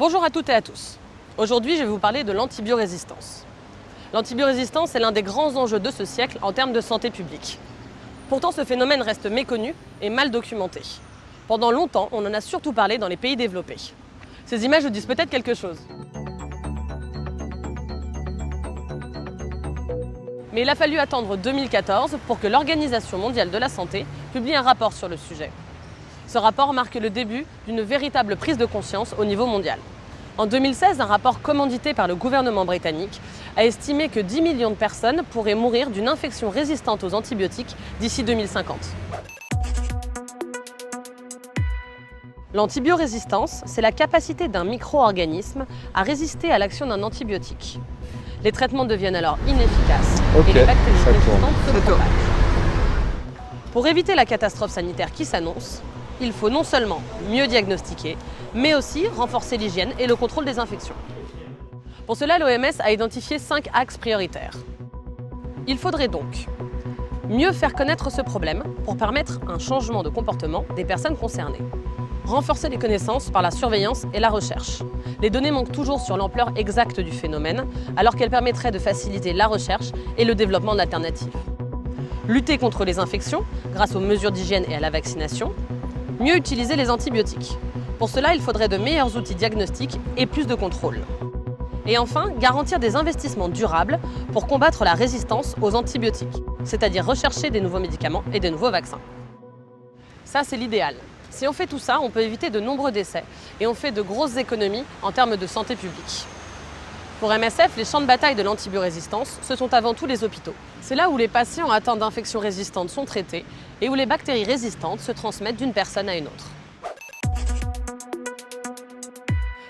Bonjour à toutes et à tous. Aujourd'hui, je vais vous parler de l'antibiorésistance. L'antibiorésistance est l'un des grands enjeux de ce siècle en termes de santé publique. Pourtant, ce phénomène reste méconnu et mal documenté. Pendant longtemps, on en a surtout parlé dans les pays développés. Ces images vous disent peut-être quelque chose. Mais il a fallu attendre 2014 pour que l'Organisation mondiale de la santé publie un rapport sur le sujet. Ce rapport marque le début d'une véritable prise de conscience au niveau mondial. En 2016, un rapport commandité par le gouvernement britannique a estimé que 10 millions de personnes pourraient mourir d'une infection résistante aux antibiotiques d'ici 2050. L'antibiorésistance, c'est la capacité d'un micro-organisme à résister à l'action d'un antibiotique. Les traitements deviennent alors inefficaces et les bactéries résistantes se propagent. Pour éviter la catastrophe sanitaire qui s'annonce, il faut non seulement mieux diagnostiquer, mais aussi renforcer l'hygiène et le contrôle des infections. Pour cela, l'OMS a identifié 5 axes prioritaires. Il faudrait donc mieux faire connaître ce problème pour permettre un changement de comportement des personnes concernées. Renforcer les connaissances par la surveillance et la recherche. Les données manquent toujours sur l'ampleur exacte du phénomène, alors qu'elles permettraient de faciliter la recherche et le développement d'alternatives. Lutter contre les infections grâce aux mesures d'hygiène et à la vaccination. Mieux utiliser les antibiotiques. Pour cela, il faudrait de meilleurs outils diagnostiques et plus de contrôle. Et enfin, garantir des investissements durables pour combattre la résistance aux antibiotiques, c'est-à-dire rechercher des nouveaux médicaments et des nouveaux vaccins. Ça, c'est l'idéal. Si on fait tout ça, on peut éviter de nombreux décès et on fait de grosses économies en termes de santé publique. Pour MSF, les champs de bataille de l'antibiorésistance, ce sont avant tout les hôpitaux. C'est là où les patients atteints d'infections résistantes sont traités et où les bactéries résistantes se transmettent d'une personne à une autre.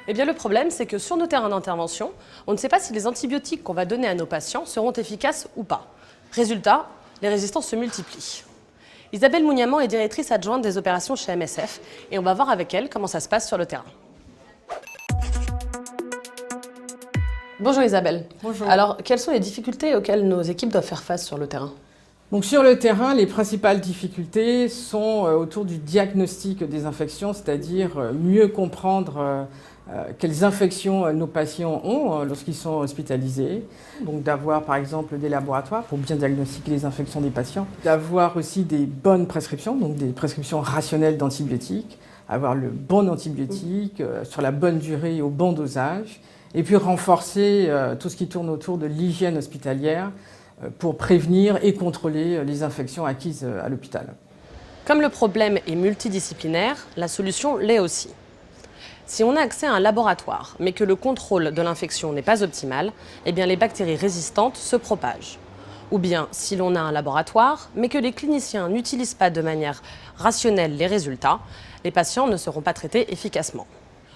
Eh bien, le problème, c'est que sur nos terrains d'intervention, on ne sait pas si les antibiotiques qu'on va donner à nos patients seront efficaces ou pas. Résultat, les résistances se multiplient. Isabelle Mouniamant est directrice adjointe des opérations chez MSF et on va voir avec elle comment ça se passe sur le terrain. Bonjour Isabelle. Bonjour. Alors, quelles sont les difficultés auxquelles nos équipes doivent faire face sur le terrain ? Donc sur le terrain, les principales difficultés sont autour du diagnostic des infections, c'est-à-dire mieux comprendre quelles infections nos patients ont lorsqu'ils sont hospitalisés. Donc d'avoir par exemple des laboratoires pour bien diagnostiquer les infections des patients. D'avoir aussi des bonnes prescriptions, donc des prescriptions rationnelles d'antibiotiques. Avoir le bon antibiotique sur la bonne durée et au bon dosage. Et puis renforcer tout ce qui tourne autour de l'hygiène hospitalière pour prévenir et contrôler les infections acquises à l'hôpital. Comme le problème est multidisciplinaire, la solution l'est aussi. Si on a accès à un laboratoire, mais que le contrôle de l'infection n'est pas optimal, eh bien les bactéries résistantes se propagent. Ou bien, si l'on a un laboratoire, mais que les cliniciens n'utilisent pas de manière rationnelle les résultats, les patients ne seront pas traités efficacement.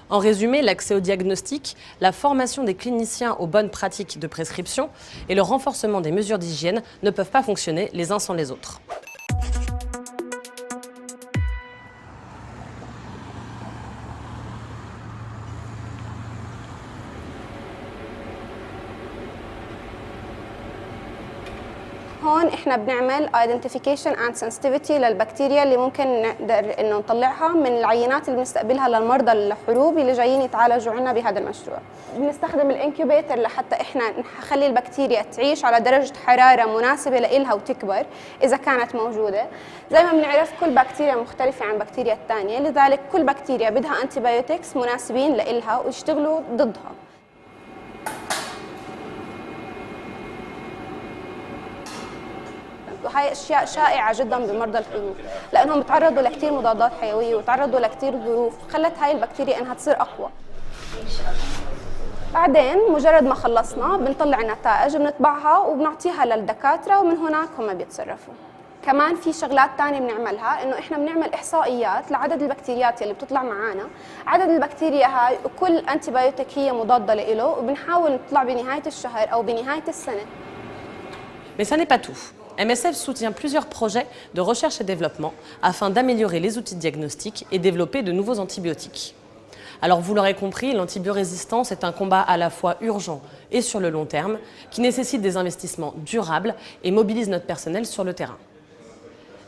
En résumé, l'accès au diagnostic, la formation des cliniciens aux bonnes pratiques de prescription et le renforcement des mesures d'hygiène ne peuvent pas fonctionner les uns sans les autres. هون احنا بنعمل identification and sensitivity للبكتيريا اللي ممكن نقدر انه نطلعها من العينات اللي بنستقبلها للمرضى الحروب اللي جايين يتعالجوا عنا بهذا المشروع. بنستخدم الانكيوبيتر لحتى احنا نخلي البكتيريا تعيش على درجة حرارة مناسبة لإلها وتكبر إذا كانت موجودة. زي ما بنعرف كل بكتيريا مختلفة عن بكتيريا الثانية، لذلك كل بكتيريا بدها انتيبيوتكس مناسبين لإلها ويشتغلوا ضدها. وهي اشياء شائعه جدا بمرضى الحروب لانهم تعرضوا لكثير مضادات حيويه وتعرضوا لكثير ظروف خلت هاي البكتيريا انها تصير اقوى. بعدين مجرد ما خلصنا بنطلع النتائج بنطبعها وبنعطيها للدكاتره ومن هناك هم بيتصرفوا. كمان في شغلات ثانيه بنعملها انه احنا بنعمل احصائيات لعدد البكتيريات اللي بتطلع معانا، عدد البكتيريا هاي وكل انتيبيوتيك هي مضاده له وبنحاول نطلع بنهايه الشهر او بنهايه السنه. Mais ça n'est pas tout. MSF soutient plusieurs projets de recherche et développement afin d'améliorer les outils de diagnostic et développer de nouveaux antibiotiques. Alors vous l'aurez compris, l'antibiorésistance est un combat à la fois urgent et sur le long terme qui nécessite des investissements durables et mobilise notre personnel sur le terrain.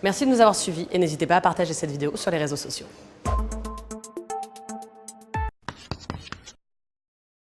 Merci de nous avoir suivis et n'hésitez pas à partager cette vidéo sur les réseaux sociaux.